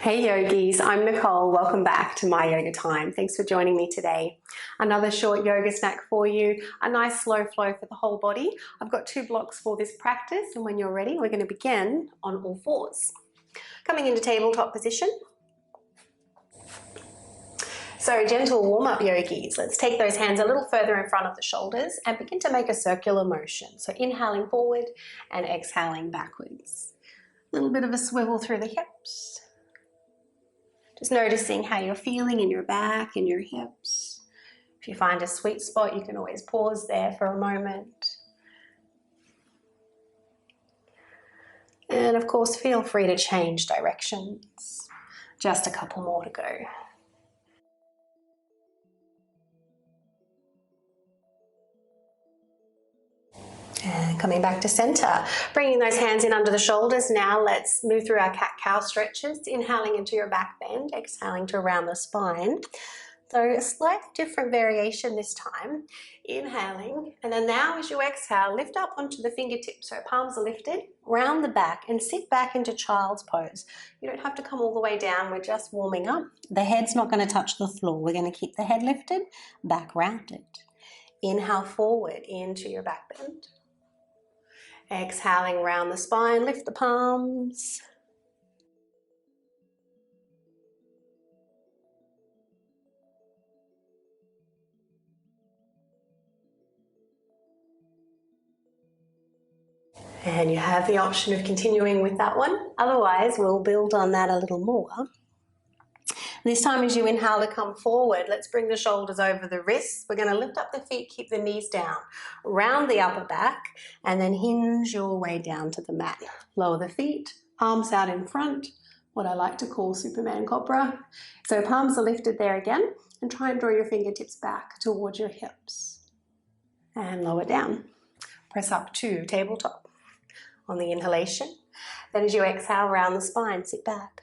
Hey yogis, I'm Nicole. Welcome back to My Yoga Time. Thanks for joining me today. Another short yoga snack for you, a nice slow flow for the whole body. I've got 2 blocks for this practice, and when you're ready, we're going to begin on all fours. Coming into tabletop position. So gentle warm-up yogis. Let's take those hands a little further in front of the shoulders and begin to make a circular motion. So inhaling forward and exhaling backwards. A little bit of a swivel through the hips. Just noticing how you're feeling in your back and your hips. If you find a sweet spot, you can always pause there for a moment. And of course, feel free to change directions. Just a couple more to go. And coming back to center, bringing those hands in under the shoulders. Now let's move through our cat-cow stretches, inhaling into your back bend, exhaling to round the spine. So a slightly different variation this time. Inhaling, and then now as you exhale, lift up onto the fingertips. So palms are lifted, round the back, and sit back into child's pose. You don't have to come all the way down, we're just warming up. The head's not going to touch the floor. We're going to keep the head lifted, back rounded. Inhale forward into your back bend. Exhaling round the spine, lift the palms. And you have the option of continuing with that one. Otherwise, we'll build on that a little more. This time as you inhale to come forward, let's bring the shoulders over the wrists. We're going to lift up the feet, keep the knees down, round the upper back, and then hinge your way down to the mat. Lower the feet, arms out in front, what I like to call Superman Cobra. So palms are lifted there again, and try and draw your fingertips back towards your hips. And lower down. Press up to tabletop on the inhalation. Then as you exhale, round the spine, sit back.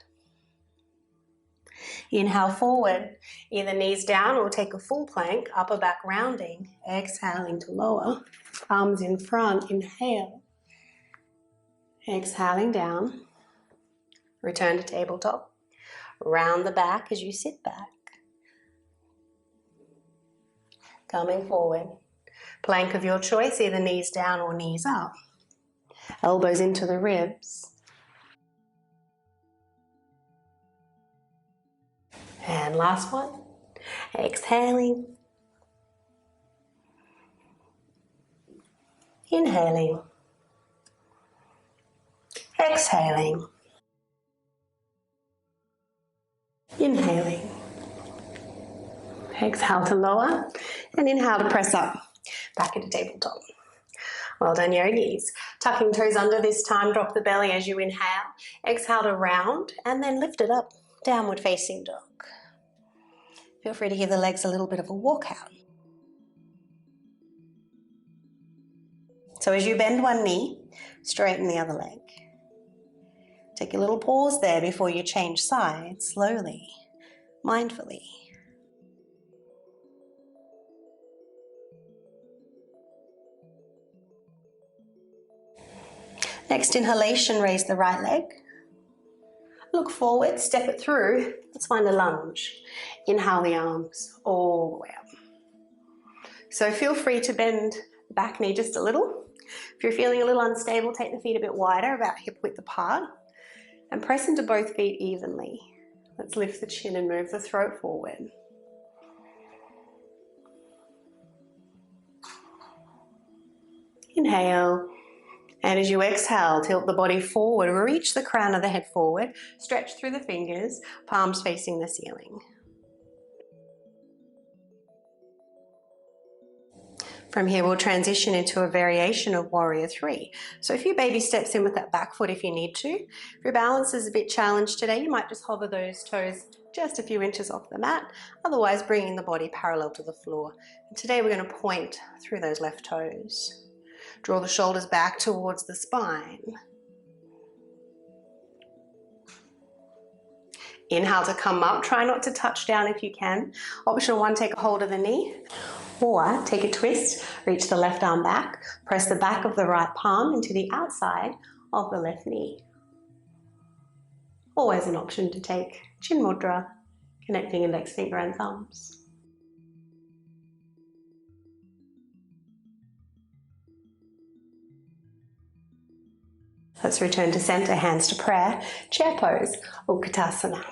Inhale forward, either knees down or take a full plank, upper back rounding, exhaling to lower, arms in front, inhale, exhaling down, return to tabletop, round the back as you sit back, coming forward, plank of your choice, either knees down or knees up, elbows into the ribs. And last one, exhaling, inhaling, exhaling, inhaling. Exhale to lower and inhale to press up, back into tabletop. Well done, yogis. Tucking toes under this time, drop the belly as you inhale. Exhale to round and then lift it up, downward facing dog. Feel free to give the legs a little bit of a walk out. So as you bend one knee, straighten the other leg. Take a little pause there before you change sides, slowly, mindfully. Next inhalation, raise the right leg. Look forward, step it through. Let's find a lunge. Inhale the arms all the way up. So feel free to bend the back knee just a little. If you're feeling a little unstable, take the feet a bit wider, about hip width apart, and press into both feet evenly. Let's lift the chin and move the throat forward. Inhale. And as you exhale, tilt the body forward, reach the crown of the head forward, stretch through the fingers, palms facing the ceiling. From here, we'll transition into a variation of Warrior 3. So a few baby steps in with that back foot if you need to. If your balance is a bit challenged today, you might just hover those toes just a few inches off the mat, otherwise bringing the body parallel to the floor. And today we're going to point through those left toes. Draw the shoulders back towards the spine. Inhale to come up. Try not to touch down if you can. Option 1, take a hold of the knee. Or take a twist, reach the left arm back. Press the back of the right palm into the outside of the left knee. Always an option to take chin mudra, connecting index finger and thumbs. Let's return to center, hands to prayer, chair pose, Utkatasana.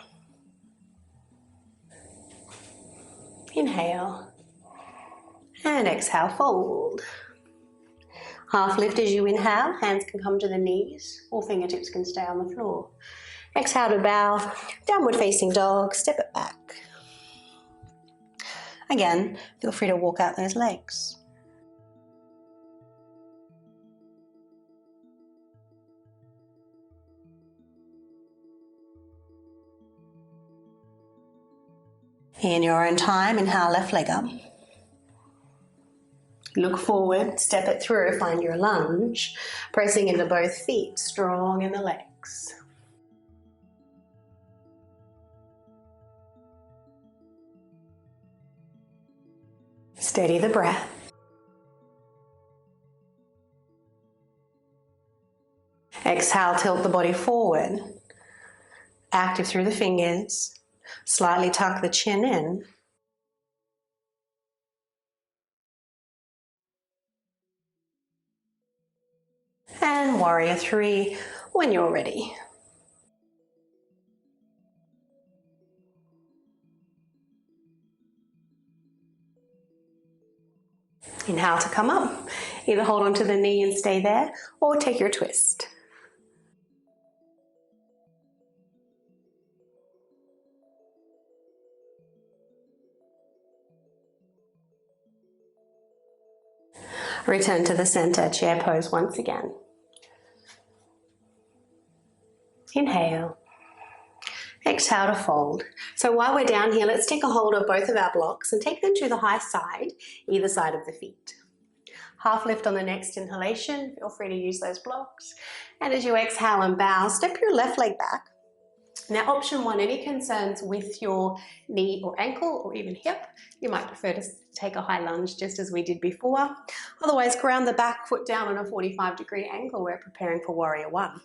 Inhale and exhale, fold. Half lift as you inhale, hands can come to the knees or fingertips can stay on the floor. Exhale to bow, downward facing dog, step it back. Again, feel free to walk out those legs. In your own time, inhale, left leg up. Look forward, step it through, find your lunge, pressing into both feet, strong in the legs. Steady the breath. Exhale, tilt the body forward, active through the fingers, slightly tuck the chin in. And warrior three when you're ready. Inhale to come up. Either hold onto the knee and stay there, or take your twist. Return to the center, chair pose once again. Inhale. Exhale to fold. So while we're down here, let's take a hold of both of our blocks and take them to the high side, either side of the feet. Half lift on the next inhalation. Feel free to use those blocks. And as you exhale and bow, step your left leg back. Now, option one, any concerns with your knee or ankle or even hip, you might prefer to take a high lunge just as we did before. Otherwise, ground the back foot down on a 45-degree angle. We're preparing for warrior one.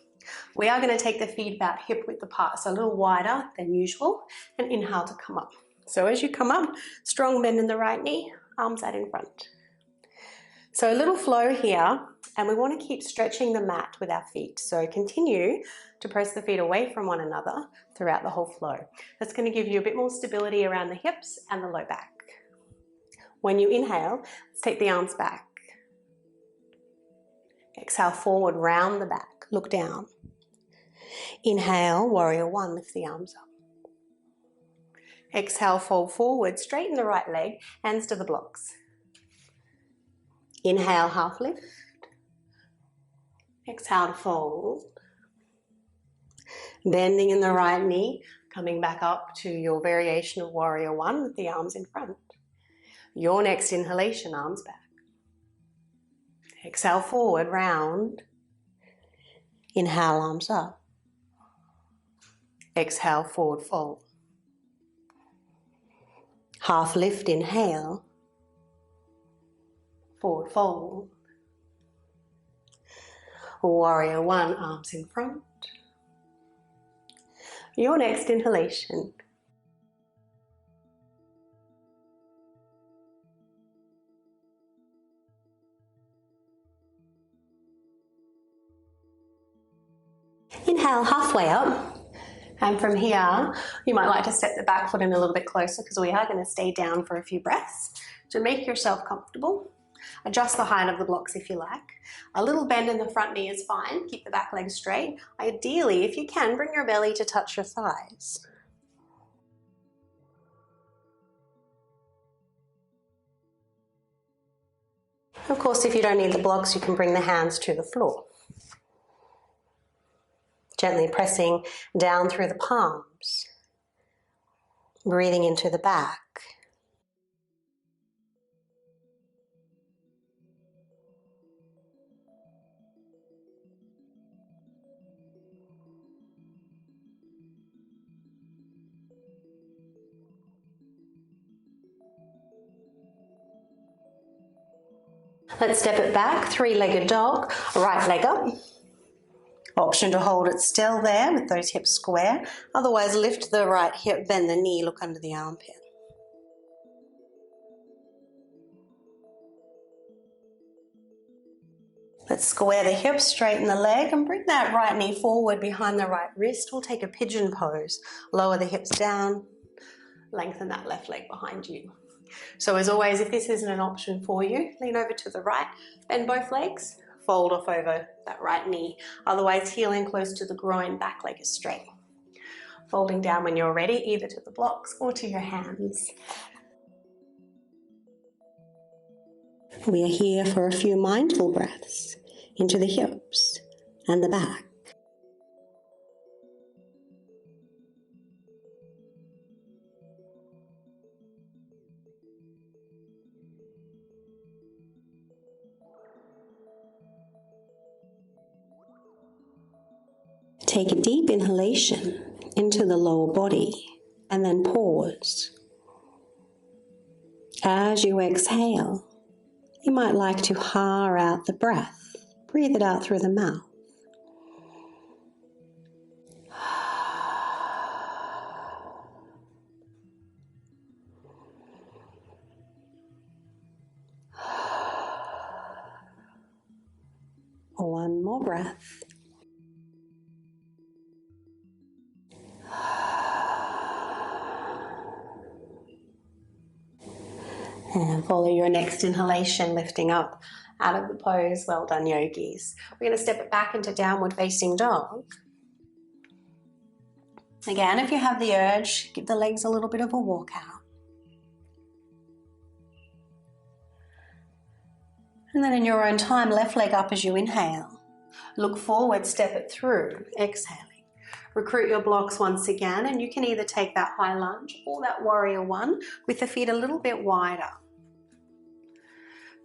We are going to take the feet about hip width apart, so a little wider than usual, and inhale to come up. So as you come up, strong bend in the right knee, arms out in front. So a little flow here, and we want to keep stretching the mat with our feet. So continue to press the feet away from one another throughout the whole flow. That's going to give you a bit more stability around the hips and the low back. When you inhale, let's take the arms back. Exhale forward, round the back, look down. Inhale, warrior one, lift the arms up. Exhale, fold forward, straighten the right leg, hands to the blocks. Inhale, half lift. Exhale to fold. Bending in the right knee, coming back up to your variation of warrior one with the arms in front. Your next inhalation, arms back. Exhale forward, round. Inhale, arms up. Exhale, forward fold. Half lift, inhale. Forward fold. Warrior one, arms in front. Your next inhalation. Inhale, halfway up. And from here, you might like to step the back foot in a little bit closer because we are going to stay down for a few breaths. So make yourself comfortable. Adjust the height of the blocks if you like. A little bend in the front knee is fine. Keep the back leg straight. Ideally, if you can, bring your belly to touch your thighs. Of course, if you don't need the blocks, you can bring the hands to the floor. Gently pressing down through the palms. Breathing into the back. Let's step it back, three-legged dog, right leg up. Option to hold it still there with those hips square. Otherwise, lift the right hip, bend the knee, look under the armpit. Let's square the hips, straighten the leg, and bring that right knee forward behind the right wrist. We'll take a pigeon pose. Lower the hips down, lengthen that left leg behind you. So as always, if this isn't an option for you, lean over to the right, bend both legs, fold off over that right knee. Otherwise, heel in close to the groin, back leg is straight. Folding down when you're ready, either to the blocks or to your hands. We are here for a few mindful breaths into the hips and the back. Take a deep inhalation into the lower body and then pause. As you exhale, you might like to ha out the breath. Breathe it out through the mouth. One more breath. And follow your next inhalation, lifting up out of the pose. Well done, yogis. We're going to step it back into downward facing dog. Again, if you have the urge, give the legs a little bit of a walk out. And then in your own time, left leg up as you inhale. Look forward, step it through, exhaling. Recruit your blocks once again, and you can either take that high lunge or that warrior one with the feet a little bit wider.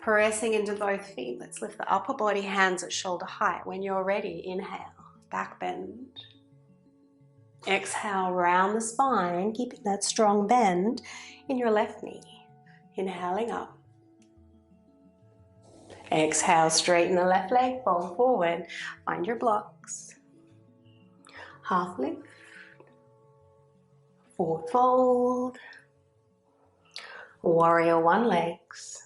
Pressing into both feet, let's lift the upper body, hands at shoulder height. When you're ready, inhale, back bend. Exhale, round the spine, keeping that strong bend in your left knee. Inhaling up. Exhale, straighten the left leg, fold forward. Find your blocks. Half lift. Forward fold. Warrior one legs.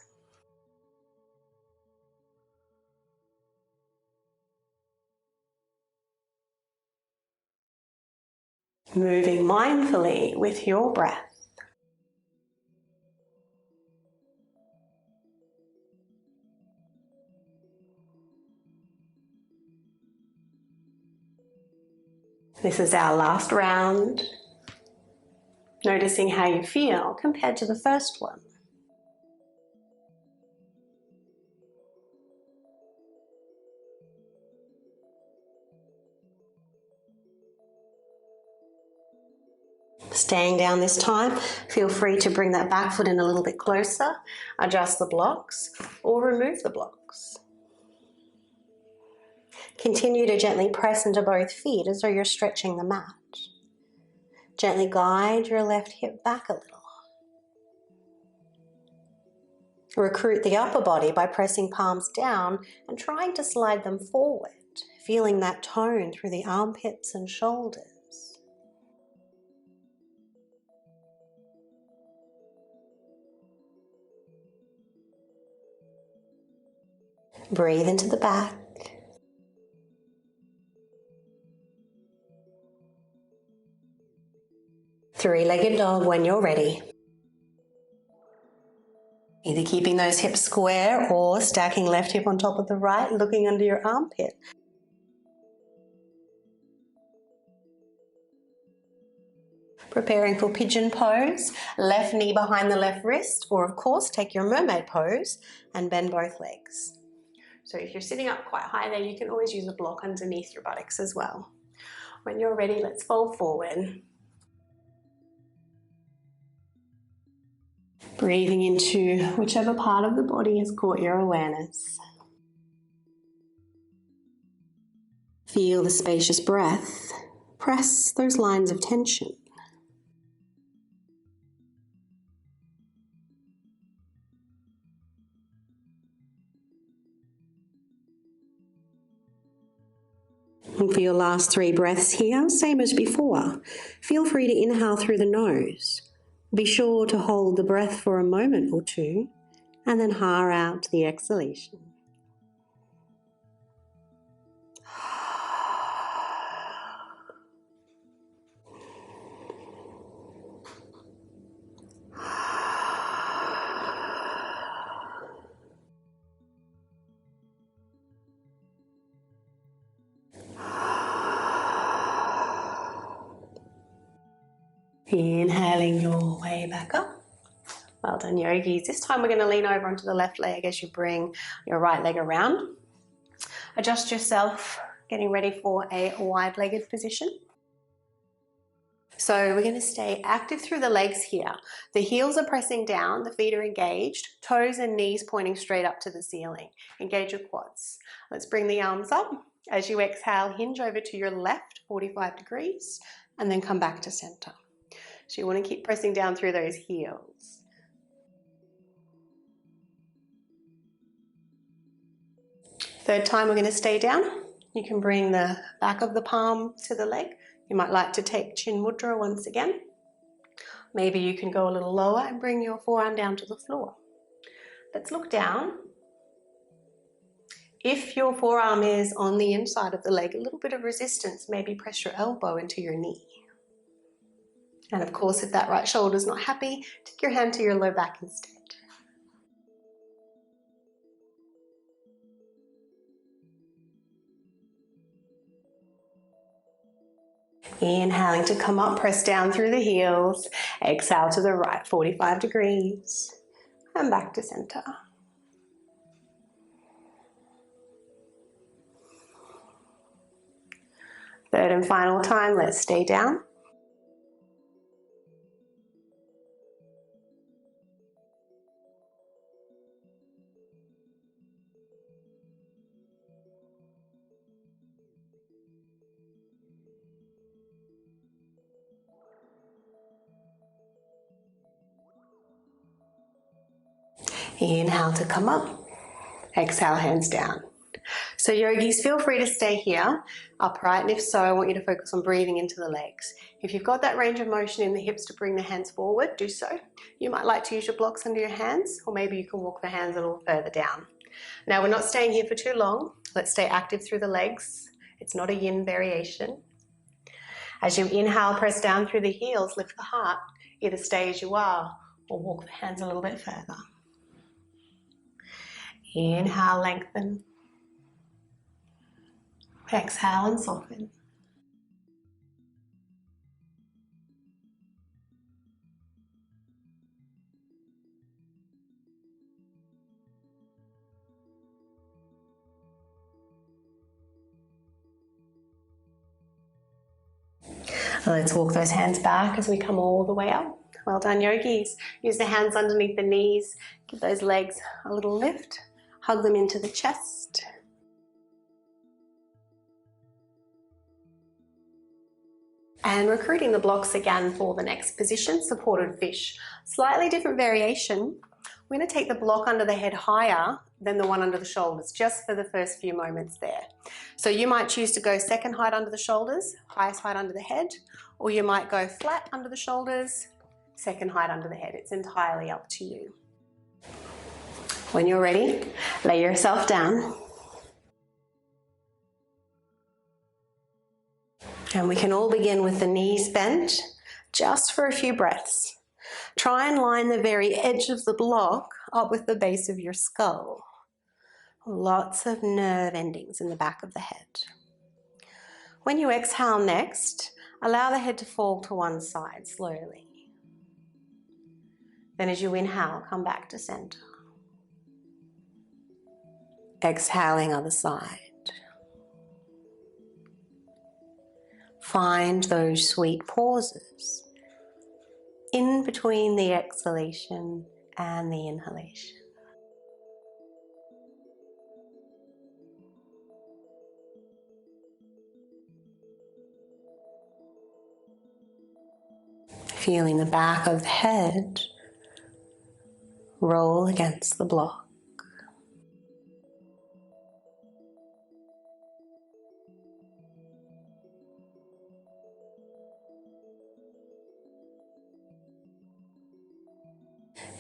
Moving mindfully with your breath. This is our last round. Noticing how you feel compared to the first one. Staying down this time, feel free to bring that back foot in a little bit closer, adjust the blocks, or remove the blocks. Continue to gently press into both feet as though you're stretching the mat. Gently guide your left hip back a little. Recruit the upper body by pressing palms down and trying to slide them forward, feeling that tone through the armpits and shoulders. Breathe into the back. Three-legged dog when you're ready. Either keeping those hips square or stacking left hip on top of the right, looking under your armpit. Preparing for pigeon pose, left knee behind the left wrist, or of course take your mermaid pose and bend both legs. So if you're sitting up quite high there, you can always use a block underneath your buttocks as well. When you're ready, let's fold forward. Breathing into whichever part of the body has caught your awareness. Feel the spacious breath. Press those lines of tension. And for your last 3 breaths here, same as before, feel free to inhale through the nose. Be sure to hold the breath for a moment or two and then ha out the exhalation. Inhaling your way back up. Well done, yogis. This time we're going to lean over onto the left leg as you bring your right leg around. Adjust yourself, getting ready for a wide-legged position. So we're going to stay active through the legs here. The heels are pressing down, the feet are engaged, toes and knees pointing straight up to the ceiling. Engage your quads. Let's bring the arms up. As you exhale, hinge over to your left, 45 degrees, and then come back to center. So you want to keep pressing down through those heels. Third time we're going to stay down. You can bring the back of the palm to the leg. You might like to take Chin Mudra once again. Maybe you can go a little lower and bring your forearm down to the floor. Let's look down. If your forearm is on the inside of the leg, a little bit of resistance, maybe press your elbow into your knee. And of course, if that right shoulder is not happy, take your hand to your low back instead. Inhaling to come up, press down through the heels. Exhale to the right, 45 degrees. And back to center. Third and final time, let's stay down. Inhale to come up. Exhale, hands down. So yogis, feel free to stay here, upright, and if so, I want you to focus on breathing into the legs. If you've got that range of motion in the hips to bring the hands forward, do so. You might like to use your blocks under your hands, or maybe you can walk the hands a little further down. Now, we're not staying here for too long. Let's stay active through the legs. It's not a yin variation. As you inhale, press down through the heels, lift the heart. Either stay as you are, or walk the hands a little bit further. Inhale, lengthen. Exhale and soften. Let's walk those hands back as we come all the way up. Well done, yogis. Use the hands underneath the knees. Give those legs a little lift. Hug them into the chest. And recruiting the blocks again for the next position, supported fish. Slightly different variation. We're going to take the block under the head higher than the one under the shoulders, just for the first few moments there. So you might choose to go second height under the shoulders, highest height under the head, or you might go flat under the shoulders, second height under the head. It's entirely up to you. When you're ready, lay yourself down. And we can all begin with the knees bent, just for a few breaths. Try and line the very edge of the block up with the base of your skull. Lots of nerve endings in the back of the head. When you exhale next, allow the head to fall to one side slowly. Then as you inhale, come back to center. Exhaling other side. Find those sweet pauses in between the exhalation and the inhalation. Feeling the back of the head roll against the block.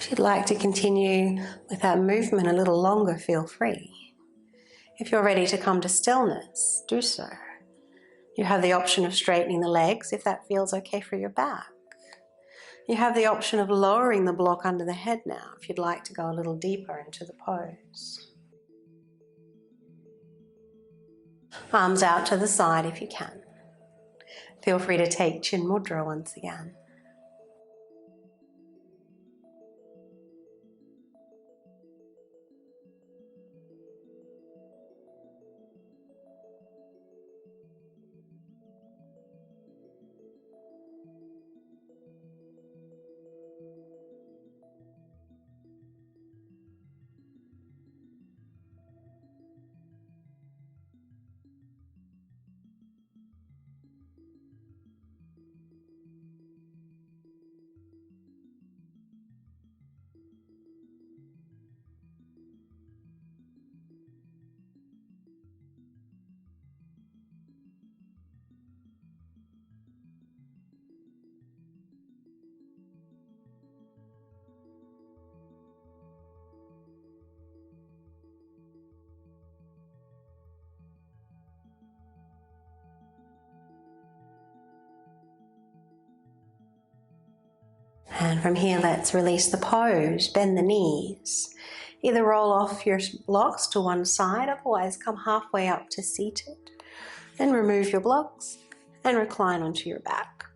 If you'd like to continue with that movement a little longer, feel free. If you're ready to come to stillness, do so. You have the option of straightening the legs if that feels okay for your back. You have the option of lowering the block under the head now if you'd like to go a little deeper into the pose. Arms out to the side if you can. Feel free to take Chin Mudra once again. And from here, let's release the pose, bend the knees. Either roll off your blocks to one side, otherwise come halfway up to seated. Then remove your blocks and recline onto your back.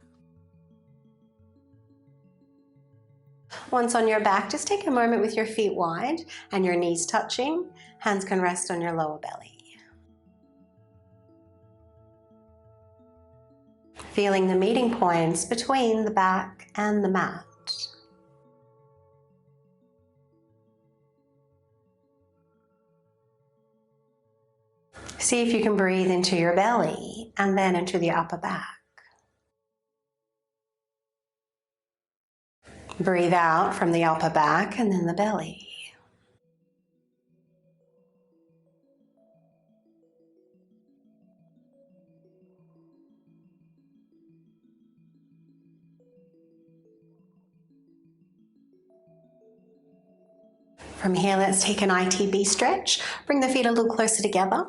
Once on your back, just take a moment with your feet wide and your knees touching. Hands can rest on your lower belly. Feeling the meeting points between the back and the mat. See if you can breathe into your belly and then into the upper back. Breathe out from the upper back and then the belly. From here, let's take an ITB stretch. Bring the feet a little closer together.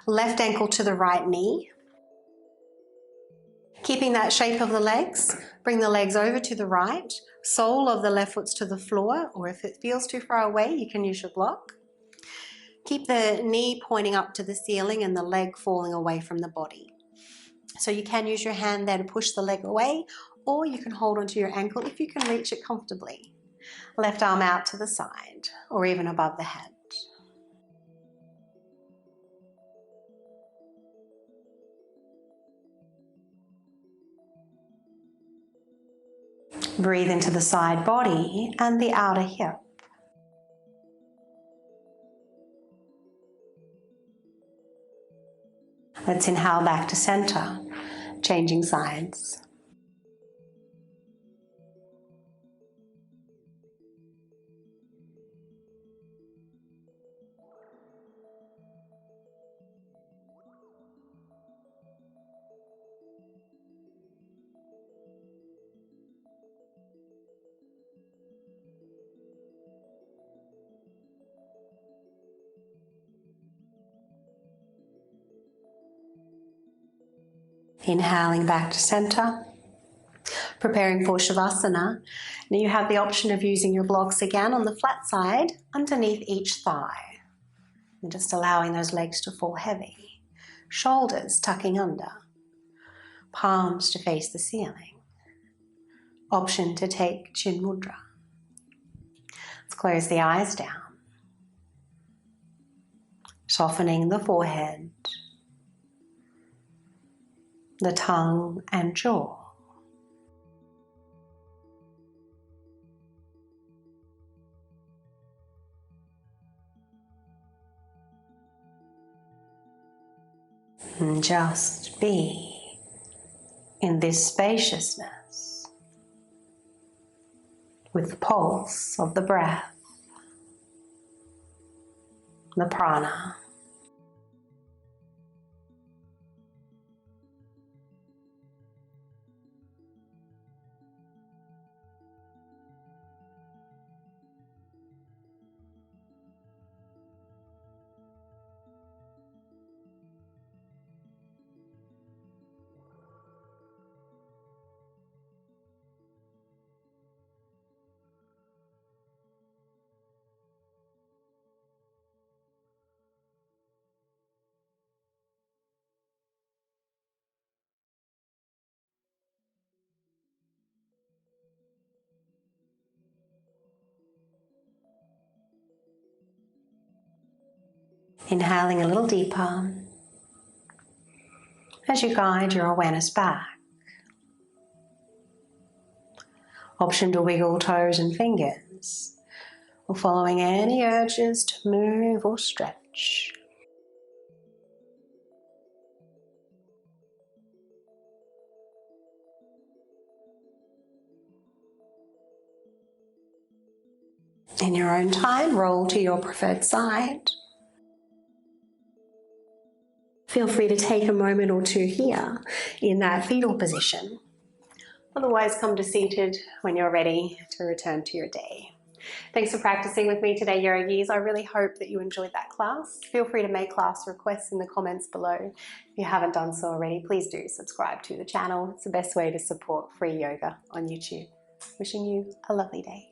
Left ankle to the right knee. Keeping that shape of the legs, bring the legs over to the right. Sole of the left foot's to the floor, or if it feels too far away, you can use your block. Keep the knee pointing up to the ceiling and the leg falling away from the body. So you can use your hand there to push the leg away, or you can hold onto your ankle if you can reach it comfortably. Left arm out to the side, or even above the head. Breathe into the side body and the outer hip. Let's inhale back to center, changing sides. Inhaling back to center, preparing for Savasana. Now you have the option of using your blocks again on the flat side underneath each thigh. And just allowing those legs to fall heavy. Shoulders tucking under. Palms to face the ceiling. Option to take Chin Mudra. Let's close the eyes down. Softening the forehead, the tongue and jaw. And just be in this spaciousness with the pulse of the breath, the prana. Inhaling a little deeper as you guide your awareness back. Option to wiggle toes and fingers, or following any urges to move or stretch. In your own time, roll to your preferred side. Feel free to take a moment or two here in that fetal position. Otherwise, come to seated when you're ready to return to your day. Thanks for practicing with me today, yogis. I really hope that you enjoyed that class. Feel free to make class requests in the comments below. If you haven't done so already, please do subscribe to the channel. It's the best way to support free yoga on YouTube. Wishing you a lovely day.